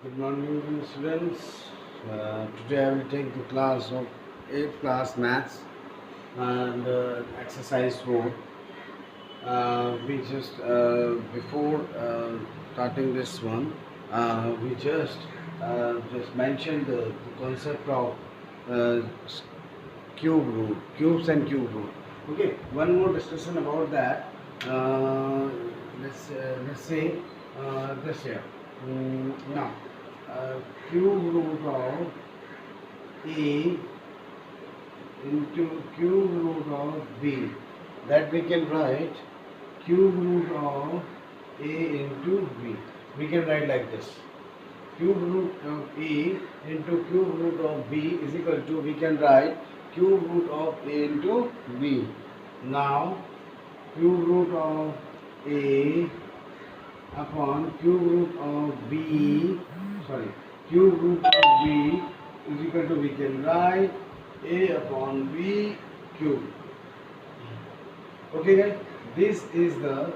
Good morning, students. Today I will take the class of 8th class maths and exercise 4. We just before starting this one, we just mentioned the concept of uh, s- cube root, cubes and cube root. Okay, one more discussion about that. Uh, let's say this here. Now, cube root of a into cube root of b, that we can write cube root of a into b. We can write like this: cube root of a into cube root of b is equal to, we can write cube root of a into b. Now cube root of a upon cube root of b, sorry, cube root of b is equal to, we can write a upon b cube. Okay guys, this is the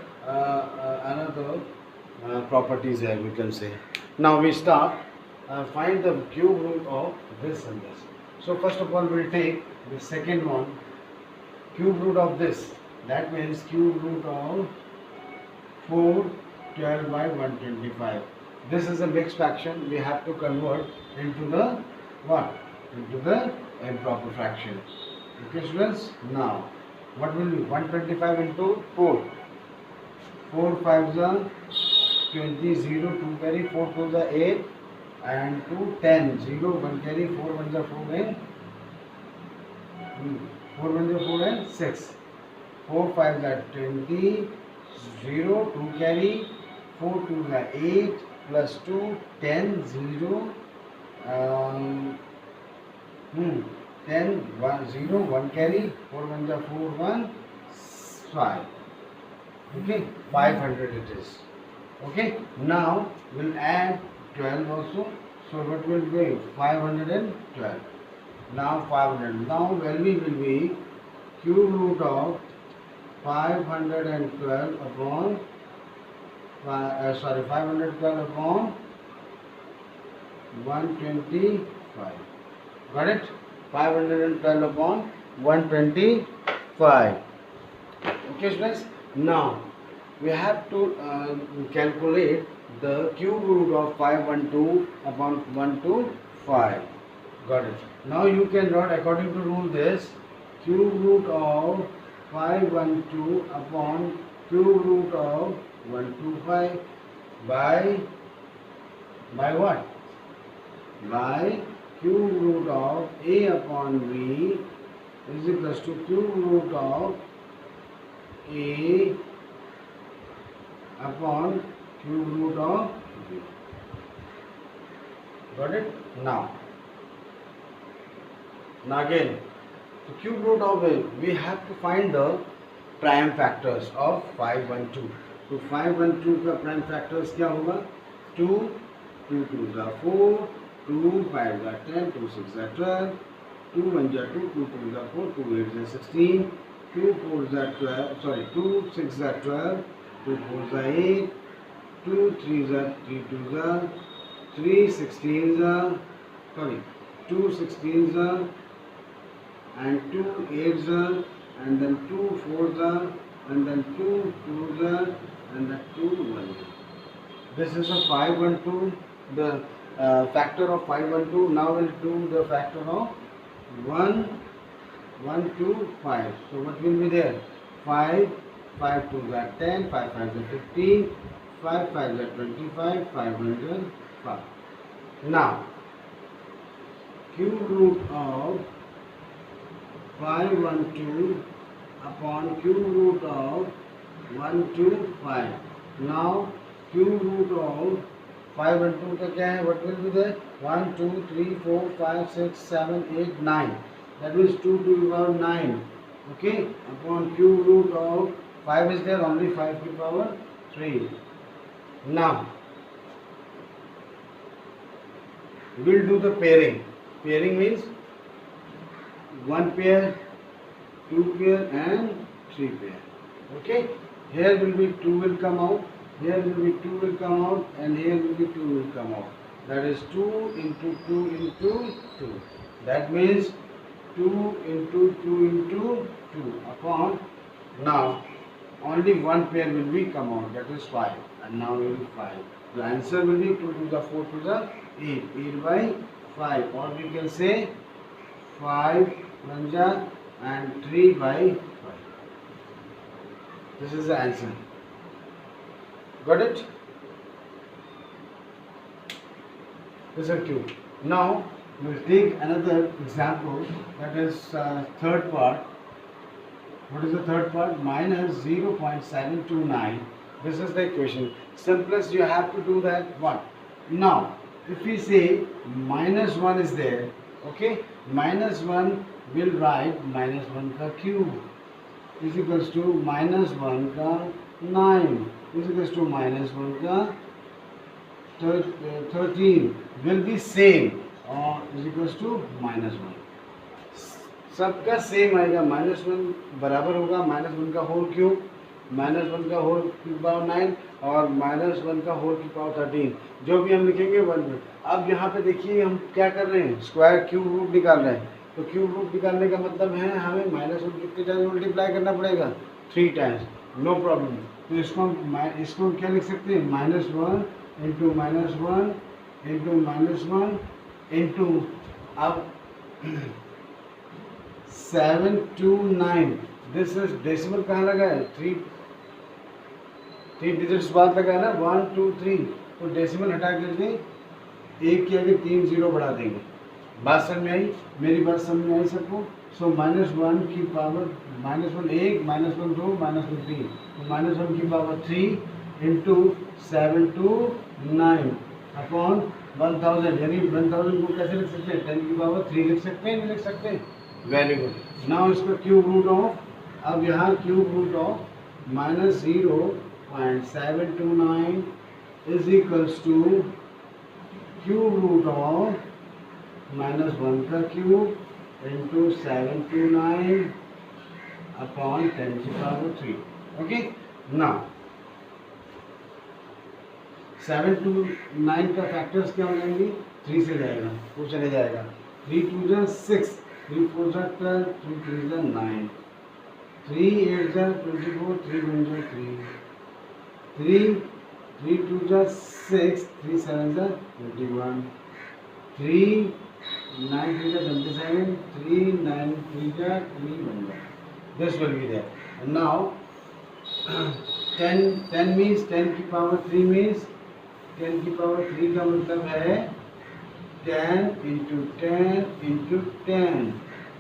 another properties here we can say. Now we start, find the cube root of this and this. So first of all we'll take the second one, cube root of this, that means cube root of 412 by 125. This is a mixed fraction. We have to convert into the what? Into the improper fraction. Okay, students. Now, what will be 125 into 4? 4 5s are 20, 0, 2 carry, 4 4s are 8, and 2 10, 0, 1 carry, 4 1s are 4 and 4 1s are 4 and 6. 4 5s are 20, 0, 2 carry, 4 2s are 8, plus 2, 10, 0, um, 10, 1, 0, 1 carry, 4 1s are 4, 1, 5. Okay, 500 it is. Okay, now we'll add 12 also. So what will be 512? Now 500. Now value will be cube root of 512 upon 512 upon 125. Got it? 512 upon 125. Okay, students. Now we have to calculate the cube root of 512 upon 125. Got it? Now you can write according to rule this: cube root of 512 upon cube root of 125 by what? By cube root of a upon b is equal to cube root of a upon cube root of b. Got it? Now again, the cube root of a, we have to find the prime factors of 512. तो 512 का prime factors क्या होगा? 2, 2 2s are 4, 2 5s are 10, 2 6s are 12, 2 1s are 2, 2 2s are 4, 2 8s are 16, 2 4s are 12, sorry, 2 6s are 12, 2 4s are 8, 2 3s are 3 2s are 3 16s are, sorry, 2 16s are, and 2 8s are, and then 2 4s are, and then 2 2s are, and then 2 1s. This is a 512, the factor of 512. Now we'll do the factor of 1 1 2 5. So what will be there? 5 5 2s are 10, 5 5s are 15, 5 5s are 25, 505. Now cube root of 512 upon cube root of 125. Now cube root of 5 and 2 का क्या है? What will be there? 1 2 3 4 5 6 7 8 9. That means 2 to the power 9. Okay, upon cube root of 5 is there, only 5 to the power 3. Now we'll do the pairing. Pairing means 1 pair, 2 pair and 3 pair. Okay, here will be 2 will come out, here will be 2 will come out, and here will be 2 will come out. that is 2 into 2 into 2. That means 2 into 2 into 2 upon, now only one pair will be come out, that is 5, and now will be 5. The answer will be 2 to the 4 to the 8, 8 by 5, or we can say 5 1 and 3 by 5. This is the answer. Got it? This is a cube. Now we will take another example, that is third part. What is the third part? Minus 0.729. This is the equation. Simplest you have to do that one. Now if we say minus 1 is there, okay, minus 1 will write minus 1 का cube is equals to minus 1 का 9 is equals to minus 1 का 13 will be same or is equals to minus 1. सबका same आएगा, minus 1 बराबर होगा minus 1 का whole cube, minus 1 का whole की पावर 9 और माइनस 1 का होल की पावर 13, जो भी हम लिखेंगे 1 में। अब यहाँ पे देखिए हम क्या कर रहे हैं, स्क्वायर क्यूब रूट निकाल रहे हैं। तो क्यूब रूट निकालने का मतलब है हमें माइनस 1 कितने टाइम्स मल्टीप्लाई करना पड़ेगा, 3 टाइम्स, नो प्रॉब्लम। तो इसको हम क्या लिख सकते हैं, minus 1 into minus 1 into minus 1 into, अब 729, दिस इज डेसिमल कहाँ लगा है, 3 डिजिट्स बाद लगा है ना, 1 2 3, तो डेसिमल हटा करके एक के आगे 3 जीरो बढ़ा देंगे। बात समझ में आई, मेरी बात समझ में आई सबको? सो माइनस 1 की पावर माइनस 1 1, माइनस 1 2, माइनस 1 3, तो माइनस 1 की पावर 3 इंटू 729 अपॉन 1000, यानी 1000 को कैसे लिख सकते हैं, 10 की पावर 3 लिख सकते हैं, नहीं लिख सकते? Very good. नाउ इसका क्यूब रूट ऑफ, अब यहाँ cube root of minus 0.729 is equals to cube root of minus 1 का क्यूब इंटू 729 अपॉन 10 की पावर 3। ओके, नाउ 729 का फैक्टर्स क्या हो जाएंगे, 3 से जाएगा, 2 चले जाएगा, 3 2 जा 6, 3 4 जा 12, 3 3 जा 9, 3 8 जा 24, 3 1 जा 3, 3 2 जा 6, 3 7 जा 21, 3 9 3 जा 27, 3 9 3 जा 3 1 जा, this will be there. And now 10 means 10 की पावर 3 means 10 की पावर 3 का मतलब है 10 into 10 into 10,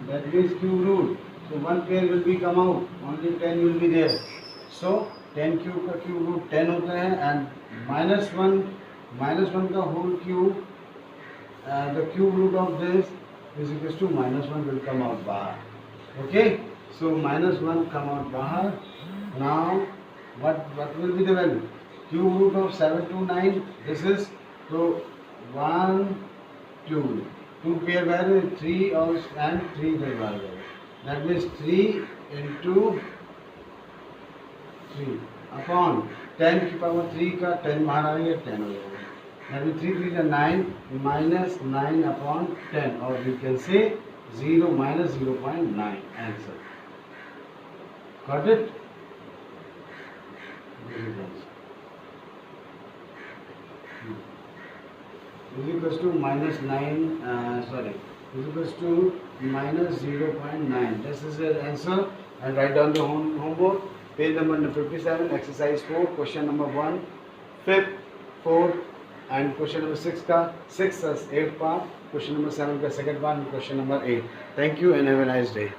that means cube root. So one pair will be come out, only 10 will be there. So 10 cube का cube root 10 होता है, and minus 1 का whole cube, the cube root of this is equals to minus 1 will come out bahar. Okay, so minus 1 come out bahar. Now what will be the value, cube root of 729, this is, so 1 2 pair value 3 and 3 इधर बाहर गए, that means 3 into 3 upon 10 की power 3 का 10 बाहर आ गया, 10 हो जाएगा, that means 3 3 9 minus 9 upon 10, or we can say 0 minus 0.9 answer. Got it? Is equals to minus 9, is equals to minus 0.9. This is the answer, and write down the homework, page number 57, exercise 4, question number 1, 5th, 4th and question number 6 का 6th 8th part, question number 7 का second part and question number 8. Thank you and have a nice day.